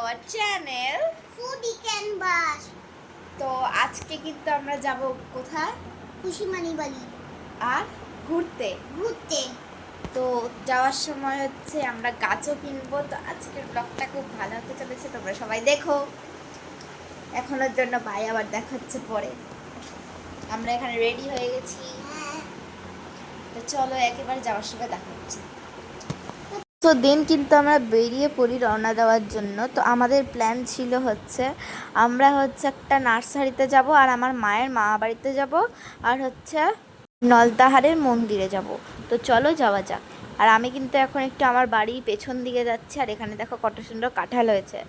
our channel Foodie Canvas. তো আজকে কিন্তু আমরা যাব কোথায়? কুশিমানি বালি আর ঘুরতে। তো যাওয়ার সময় হচ্ছে আমরা গাছও কিনবো। তো আজকের ব্লগটা খুব ভালো হতে চলেছে, তোমরা সবাই দেখো। এখনের জন্য ভাই আবার দেখাচ্ছে পরে। আমরা এখানে রেডি হয়ে গেছি, তো চলো একেবারে যাওয়ার সময় দেখা হচ্ছে। তো দিন কিন্তু আমরা বেরিয়ে পড়ি রওনা দেওয়ার জন্য। তো আমাদের প্ল্যান ছিল হচ্ছে আমরা হচ্ছে একটা নার্সারিতে যাব, আর আমার মায়ের মামা বাড়িতে যাব, আর হচ্ছে নলতাহারের মন্দিরে যাব। তো চলো যাওয়া যাক। আর আমি কিন্তু এখন একটু আমার বাড়ির পেছন দিকে যাচ্ছি, আর এখানে দেখো কত সুন্দর কাঁঠাল হয়েছে।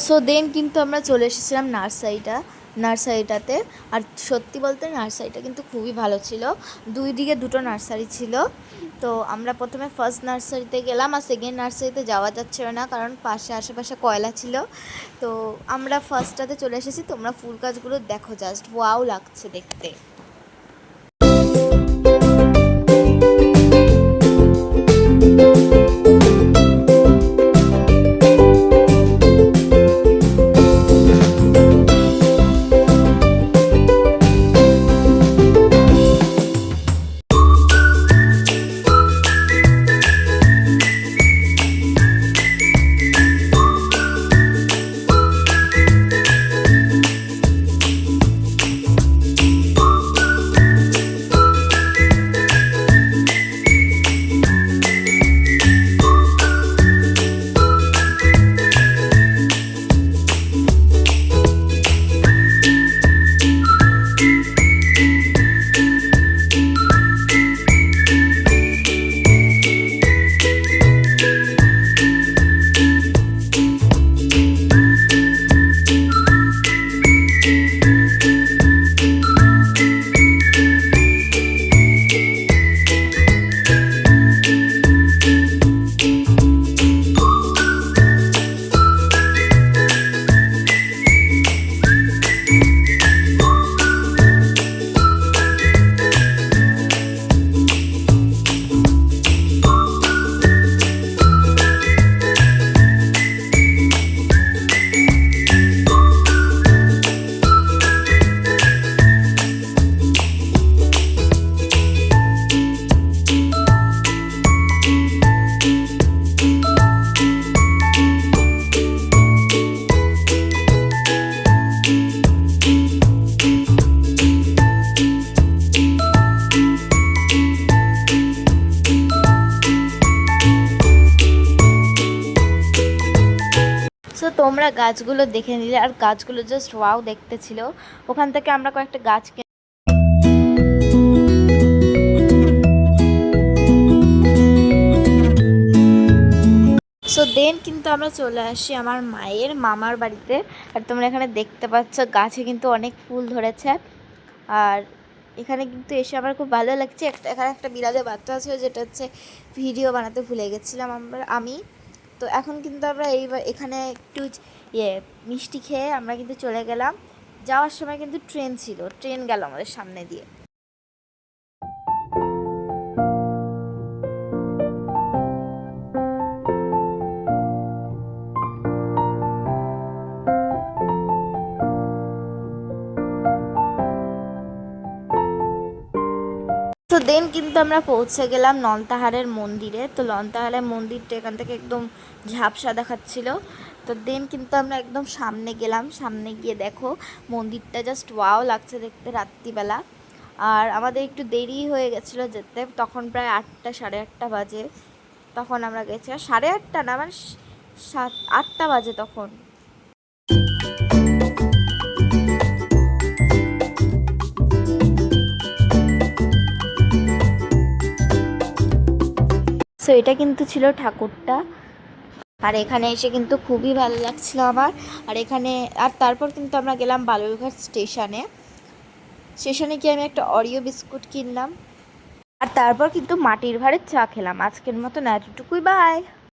সো দেন কিন্তু আমরা চলে এসেছিলাম নার্সারিটাতে। আর সত্যি বলতে নার্সারিটা কিন্তু খুবই ভালো ছিল। দুই দিকে দুটো নার্সারি ছিল। তো আমরা প্রথমে ফার্স্ট নার্সারিতে গেলাম, আর সেকেন্ড নার্সারিতে যাওয়া যাচ্ছিল না, কারণ আশেপাশে কয়লা ছিল। তো আমরা ফার্স্টটাতে চলে এসেছি। তোমরা ফুল গাছগুলো দেখো, জাস্ট ওয়াও লাগছে দেখতে। সো তোমরা গাছগুলো দেখে নিলে, আর গাছগুলো জাস্ট ওয়াও দেখতে ছিল। ওখান থেকে আমরা কয়েকটা গাছ সো দেন কিন্তু আমরা চলে আসি আমার মায়ের মামার বাড়িতে। আর তোমরা এখানে দেখতে পাচ্ছ গাছে কিন্তু অনেক ফুল ধরেছে। আর এখানে কিন্তু এসে আমার খুব ভালো লাগছে। এখানে একটা বিড়ালের বাচ্চা আছে, যেটা হচ্ছে ভিডিও বানাতে ভুলে গেছিলাম আমি। তো এখন কিন্তু আমরা এখানে একটু মিষ্টি খেয়ে আমরা কিন্তু চলে গেলাম। যাওয়ার সময় কিন্তু ট্রেন গেল আমাদের সামনে দিয়ে। তো দেন কিন্তু আমরা পৌঁছে গেলাম নলতাহারের মন্দিরে। তো নলতাহারের মন্দিরটা এখান থেকে একদম ঝাপসা দেখাচ্ছিল। তো দেন কিন্তু আমরা একদম সামনে গেলাম। সামনে গিয়ে দেখো মন্দিরটা জাস্ট ওয়াও লাগছে দেখতে রাত্রিবেলা। আর আমাদের একটু দেরি হয়ে গেছিলো যেতে, তখন প্রায় 8টা 8:30 বাজে। তখন আমরা গেছি, আর 8:30 না, মানে 8টা বাজে তখন। সো এটা কিন্তু ছিল ঠাকুরটা, আর এখানে এসে কিন্তু খুবই ভালো লাগছিল আমার। আর তারপর কিন্তু আমরা গেলাম বালুরঘাট স্টেশনে। স্টেশনে গিয়ে আমি একটা অরিও বিস্কুট কিনলাম, আর তারপর কিন্তু মাটির ভাঁড়ের চা খেলাম। আজকের মতন এতটুকুই, বাই।